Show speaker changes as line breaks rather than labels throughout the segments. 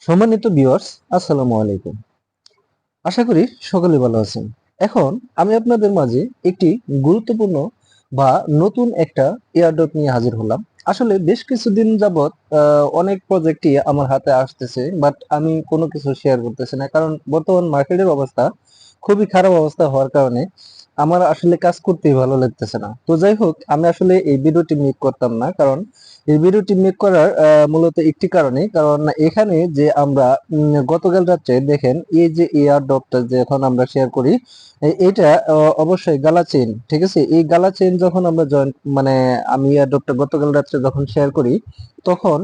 সম্মানিত ভিউয়ার্স, আসসালামু আলাইকুম। আশা করি সকলে ভালো আছেন। এখন আমি আপনাদের মাঝে একটি গুরুত্বপূর্ণ বা নতুন একটা এয়ারড্রপ নিয়ে হাজির হলাম। আসলে বেশ কিছুদিন যাবৎ অনেক প্রজেক্টই আমার হাতে আসতেছে, বাট আমি কোনো কিছু শেয়ার করতেছি না, কারণ বর্তমান মার্কেটের অবস্থা খুবই খারাপ অবস্থা হওয়ার কারণে আমার আসলে কাজ করতেই ভালো লাগতেছে না। তো যাই হোক, আমি আসলে এই ভিডিওটি মেক করতাম না, কারণ এই ভিডিওটি মেক করার মূলত একটি কারণে, কারণ এখানে যে আমরা গতকাল রাত্রে দেখেন এই যে এয়ার ড্রপটা যে এখন আমরা শেয়ার করি, এটা অবশ্যই গালা চেইন, ঠিক আছে। এই গালা চেইন যখন আমরা জয়েন মানে আমি এয়ার ড্রপটা গতকাল রাত্রে যখন শেয়ার করি, তখন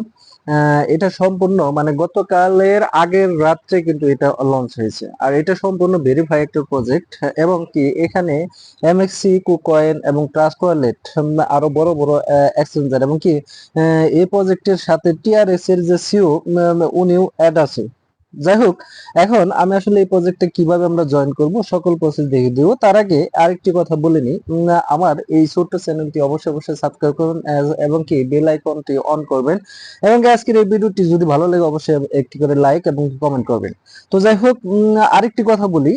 এটা সম্পূর্ণ মানে গতকালের আগের রাত্রে কিন্তু এটা লঞ্চ হয়েছে, আর এটা সম্পূর্ণ ভেরিফাই একটা প্রজেক্ট। এবং কি এখানে এমএক্সি, কুকয়েন এবং ট্রাস্ট ওয়ালেট, আরো বড় বড় এক্সচেঞ্জার, এবং কি এই প্রজেক্টের সাথে টিআরএস এর যে সিও উনিও অ্যাড আছে। যাই হোক, এখন আমি আসলে এই প্রজেক্টে কিভাবে আমরা জয়েন করব সকল প্রসেস দেখিয়ে দিব। তার আগে আরেকটি কথা বলে নিই, আমার এই ছোট্ট চ্যানেলটি অবশ্যই অবশ্যই সাবস্ক্রাইব করুন এবং কি বেল আইকনটি অন করবেন, এবং আজকের এই ভিডিওটি যদি ভালো লাগে অবশ্যই একটি করে লাইক এবং কমেন্ট করবেন। তো যাই হোক, আরেকটি কথা বলি,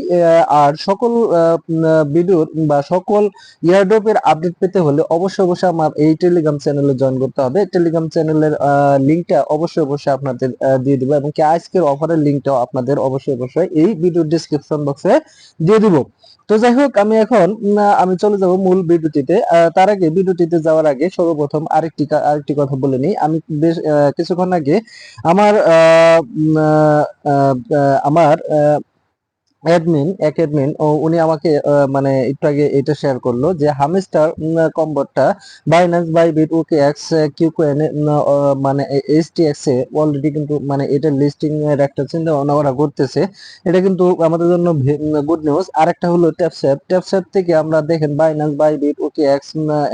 আর সকল ভিডিওর বা সকল ইয়ারড্রপের আপডেট পেতে হলে অবশ্যই অবশ্যই আমার এই টেলিগ্রাম চ্যানেলে জয়েন করতে হবে। টেলিগ্রাম চ্যানেলের লিংকটা অবশ্যই অবশ্যই আপনাদের দিয়ে দিব, এবং কি আজকের অফারের লিংকটাও আপনাদের অবশ্যই অবশ্যই এই ভিডিও ডেসক্রিপশন বক্সে দিয়ে দিব। তো যাই হোক, আমি এখন আমি চলে যাব মূল ভিডিওটিতে। তার আগে ভিডিওটিতে যাওয়ার আগে সর্বপ্রথম আরেকটি কথা বলে নিই। আমি বেশ কিছুক্ষণ আগে আমার আমার অ্যাডমিন উনি আমাকে মানে একটু আগে এটা শেয়ার করলো যে হামস্টার কম্বোটা বাইন্যান্স, বাইবিট, ওকেএক্স, কিউকয়েন, মানে এইচটিএক্স এ অলরেডি কিন্তু মানে এটা লিস্টিং এর একটা চিন্তা ভাবনা ওরা করতেছে। এটা কিন্তু আমাদের জন্য গুড নিউজ। আর একটা হলো ট্যাপস্যাপ থেকে আমরা দেখেন Binance, Bybit, OKX,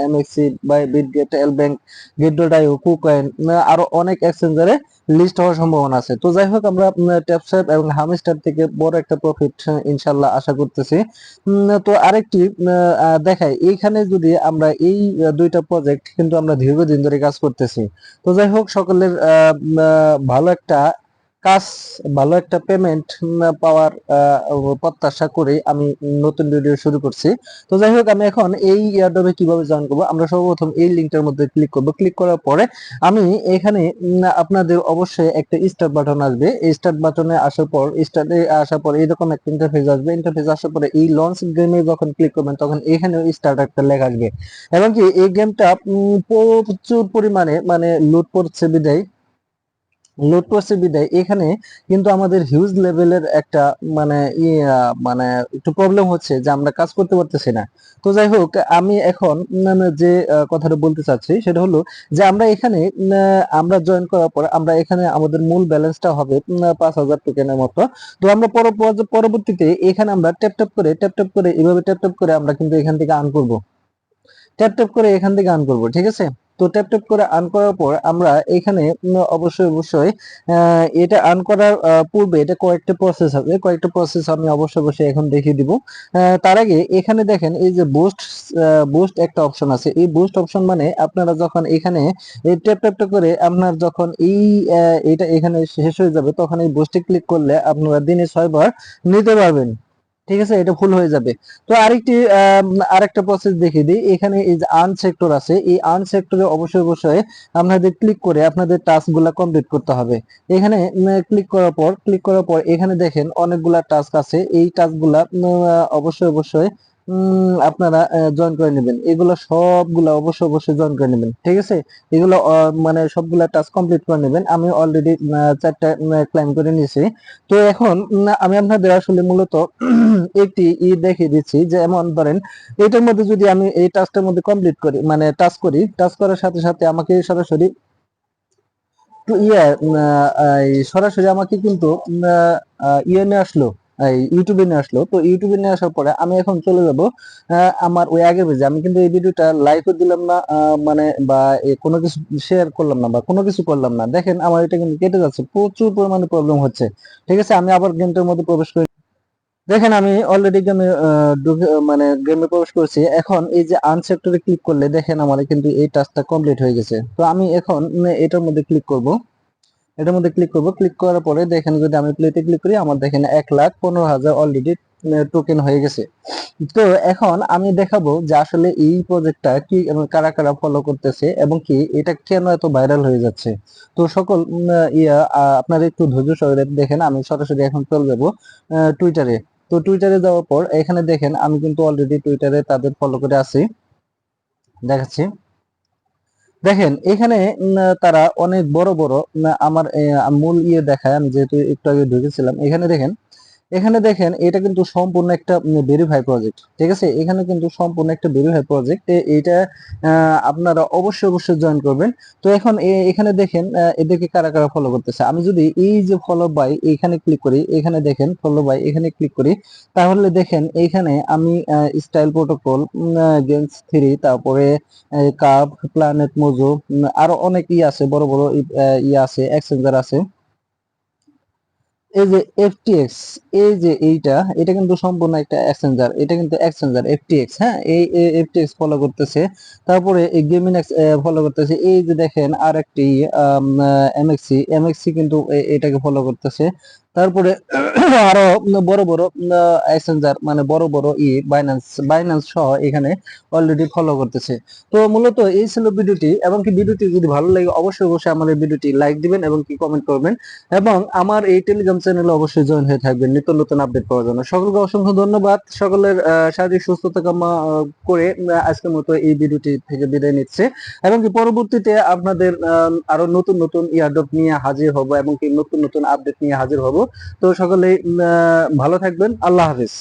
MEXC, Bybit, Gate, L Bank, Gate io, KuCoin, আরো অনেক এক্সচেঞ্জারে লিস্ট হওয়ার সম্ভাবনা আছে। তো যাই হোক, আমরা ট্যাপস্যাপ এবং হামস্টার থেকে বড় একটা প্রফিট ইনশাল্লাহ আশা করতেছি। তো আরেকটি দেখাই, এইখানে যদি আমরা এই দুইটা প্রজেক্ট কিন্তু আমরা দীর্ঘদিন ধরে কাজ করতেছি। তো যাই হোক, সকলের ভালো একটা কাজ, ভালো একটা পেমেন্ট পাওয়ার প্রত্যাশা করে আমি নতুন ভিডিও শুরু করছি। তো যাই হোক, আমি এখন এই এয়ারড্রপে কিভাবে জয়েন করবো, আমরা সর্বপ্রথম এই লিঙ্কটার মধ্যে ক্লিক করব। ক্লিক করার পরে আমি এখানে আপনাদের অবশ্যই একটা স্টার্ট বাটন আসবে। এই স্টার্ট বাটনে আসার পর এরকম একটা ইন্টারফেস আসবে। ইন্টারফেস আসার পরে এই লঞ্চ গেমে যখন ক্লিক করবেন তখন এখানে স্টার্ট একটা লেখা আসবে, এবং কি এই গেমটা প্রচুর পরিমাণে মানে লোড করছে বিদায় এখানে কিন্তু আমাদের হিউজ লেভেলের একটা মানে মানে একটু প্রবলেম হচ্ছে যে আমরা কাজ করতে পারতেছি না। তো যাই হোক, আমি এখন যে কথাটা বলতে চাচ্ছি সেটা হলো যে আমরা এখানে আমরা জয়েন করার পর আমরা এখানে আমাদের মূল ব্যালেন্সটা হবে 5,000 টোকেনের মতো। তো আমরা পরবর্তীতে এখানে আমরা ট্যাপ ট্যাপ করে এভাবে ট্যাপ ট্যাপ করে আমরা কিন্তু এখান থেকে আর্ন করব। ট্যাপ ট্যাপ করে এখান থেকে আর্ন করব, ঠিক আছে। তো ট্যাপ ট্যাপ করে আর্ন করার পর আমরা এখানে অবশ্যই অবশ্যই এটা আর্ন করার পূর্বে এটা কয়েকটা প্রসেস আছে, কয়েকটা প্রসেস আমি অবশ্যই অবশ্যই এখন দেখিয়ে দিব। তার আগে এখানে দেখেন এই যে বুস্ট একটা অপশন আছে। এই বুস্ট অপশন মানে আপনারা যখন এখানে এই ট্যাপ ট্যাপ করে আপনার যখন এটা এখানে শেষ হয়ে যাবে তখন এই বুস্টে ক্লিক করলে আপনারা দিনে 6 বার নিতে পারবেন, ঠিক আছে। এটা ফুল হয়ে যাবে। তো আরেকটা প্রসেস দেখিয়ে দিই। এখানে এই যে আর্ন সেক্টর আছে, এই আর্ন সেক্টরে অবশ্যই অবশ্যই আপনাদের ক্লিক করে আপনাদের টাস্ক গুলা কমপ্লিট করতে হবে। এখানে ক্লিক করার পর এখানে দেখেন অনেকগুলা টাস্ক আছে। এই টাস্ক গুলা অবশ্যই অবশ্যই আপনারা জয়েন করে নেবেন। এগুলো সবগুলা অবশ্যই অবশ্যই জয়েন করে নেবেন, ঠিক আছে। এগুলো মানে সবগুলা টাস্ক কমপ্লিট করে নেবেন। আমি অলরেডি 4টা ক্লাইম করে নিয়েছি। তো এখন আমি আপনাদের আসলে মূলত একটি দেখিয়ে দিচ্ছি, যে এমন ধরেন এটার মধ্যে যদি আমি এই টাস্কটার মধ্যে কমপ্লিট করি মানে টাস্ক করার সাথে সাথে আমাকে সরাসরি সরাসরি আমাকে কিন্তু ইয়ে নিয়ে আসলো, ইউটিউবে নিয়ে আসলো। তো ইউটিউবে নিয়ে আসার পরে আমি এখন চলে যাব আমার ওই আগের পেজে। আমি কিন্তু এই ভিডিওটা লাইভও দিলাম না, মানে বা কোনো কিছু শেয়ার করলাম না বা কোনো কিছু করলাম না। দেখেন আমার এটা কিন্তু কেটে যাচ্ছে, প্রচুর পরিমাণে প্রবলেম হচ্ছে, ঠিক আছে। আমি আবার গেমটার মধ্যে প্রবেশ করি। দেখেন আমি অলরেডি গেমে মানে গেমে প্রবেশ করেছি। এখন এই যে আনসেক্টরে ক্লিক করলে দেখেন আমার কিন্তু এই টাস্কটা কমপ্লিট হয়ে গেছে। তো আমি এখন এটার মধ্যে ক্লিক করব। এটার মধ্যে ক্লিক করব। ক্লিক করার পরে দেখেন যদি আমি প্লেতে ক্লিক করি, আমার দেখেন 1,15,000 অলরেডি টোকেন হয়ে গেছে। তো এখন আমি দেখাবো যে আসলে এই প্রজেক্টটা কি এবং কারা কারা ফলো করতেছে এবং কি এটা কেন এত ভাইরাল হয়ে যাচ্ছে। তো সকল আপনারা একটু ধৈর্য সহকারে দেখেন। আমি সরাসরি এখন চলে যাব টুইটারে। তো টুইটারে যাওয়ার পর এখানে দেখেন আমি কিন্তু অলরেডি টুইটারে তাদের ফলো করে আছি, দেখাচ্ছি। দেখেন এখানে তারা অনেক বড় বড় আমার মূল দেখায়। আমি যেহেতু একটু আগে ঢুকেছিলাম, এখানে দেখেন এটা কিন্তু সম্পূর্ণ একটা ভেরিফাই প্রজেক্ট, ঠিক আছে। এখানে কিন্তু সম্পূর্ণ একটা ভেরিফাই প্রজেক্ট। এইটা আপনারা অবশ্যই অবশ্যই জয়েন করবেন। তো এখন এখানে দেখেন এদেরকে কারা কারা ফলো করতেছে। আমি যদি এই যে ফলো বাই এখানে ক্লিক করি, এখানে দেখেন ফলো বাই এখানে ক্লিক করি, তাহলে দেখেন এইখানে আমি স্টাইল প্রোটোকল, গেমস থ্রি, তারপরে কাপ, প্ল্যানেট মোজো, আরো অনেক আছে, বড় বড় আছে, এক্সচেঞ্জার আছে। এই যে এফটিএক্স, এই যে এটা কিন্তু সম্পূর্ণ একটা এক্সচেঞ্জার, এটা কিন্তু এক্সচেঞ্জার এফটিএক্স। হ্যাঁ, এই এফটিএক্স ফলো করতেছে। তারপরে এই গেমিং ফলো করতেছে। এই যে দেখেন আর একটি এমএক্সি, এমএক্সি কিন্তু এটাকে ফলো করতেছে। তারপরে আরো বড় বড় এক্সচেঞ্জার, মানে বড় বড় বাইন্যান্স, বাইন্যান্স সহ এখানে অলরেডি ফলো করতেছে। তো মূলত এই ছিল ভিডিওটি, এবং কি ভিডিওটি যদি ভালো লাগে অবশ্যই অবশ্যই আমাদের ভিডিওটি লাইক দিবেন এবং কি কমেন্ট করবেন, এবং আমার এই টেলিগ্রাম চ্যানেলে অবশ্যই জয়েন হয়ে থাকবেন নিত্য নতুন আপডেট পাওয়ার জন্য। সকলকে অসংখ্য ধন্যবাদ। সকলের শারীরিক সুস্থতা কামনা করে আজকের মতো এই ভিডিওটি থেকে বিদায় নিচ্ছে, এবং কি পরবর্তীতে আপনাদের আরো নতুন নতুন ইয়ারড্রপ নিয়ে হাজির হব এবং কি নতুন নতুন আপডেট নিয়ে হাজির হব। তো সকলেই ভালো থাকবেন। আল্লাহ হাফিজ।